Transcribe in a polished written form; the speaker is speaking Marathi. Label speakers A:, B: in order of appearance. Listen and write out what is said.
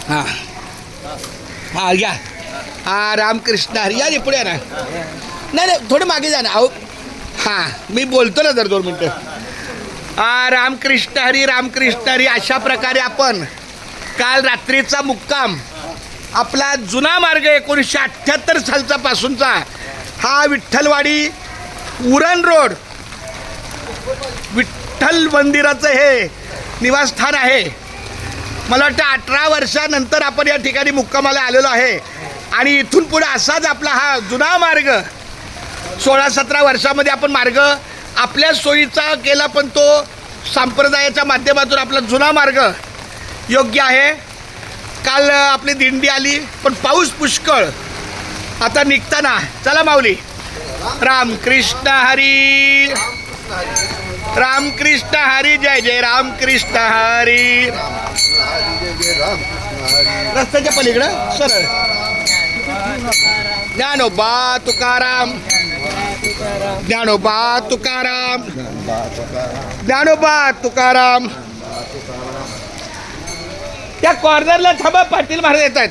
A: हां हां या. हा रामकृष्ण हरी या रे पुढे या ना. नाही नाही थोडं मागे जा ना. अहो हां मी बोलतो ना जर 2 मिनटं. रामकृष्ण हरी अशा प्रकारे आपण काल रात्रीचा मुक्काम आपला जुना मार्ग 1978 सालचा पासूनचा हा विठ्ठलवाडी उरण रोड विठ्ठल मंदिराचं हे निवासस्थान आहे. मला वाटतं 18 वर्षानंतर आपण या ठिकाणी मुक्कामाला आलेलो आहे आणि इथून पुढे असाच आपला हा जुना मार्ग 16-17 वर्षामध्ये आपण मार्ग आपल्या सोयीचा केला, पण तो संप्रदायाच्या माध्यमातून आपला जुना मार्ग योग्य आहे. काल आपली दिंडी आली पण पाऊस पुष्कळ. आता निघताना चला माऊली. रामकृष्ण हरी जय जय रामकृष्ण हरी. रस्त्याच्या पलीकडं सरळ ज्ञानोबा तुकाराम ज्ञानोबा तुकाराम ज्ञानोबा तुकाराम. त्या कॉर्नरला थांबा, पाटील महाराज येत आहेत.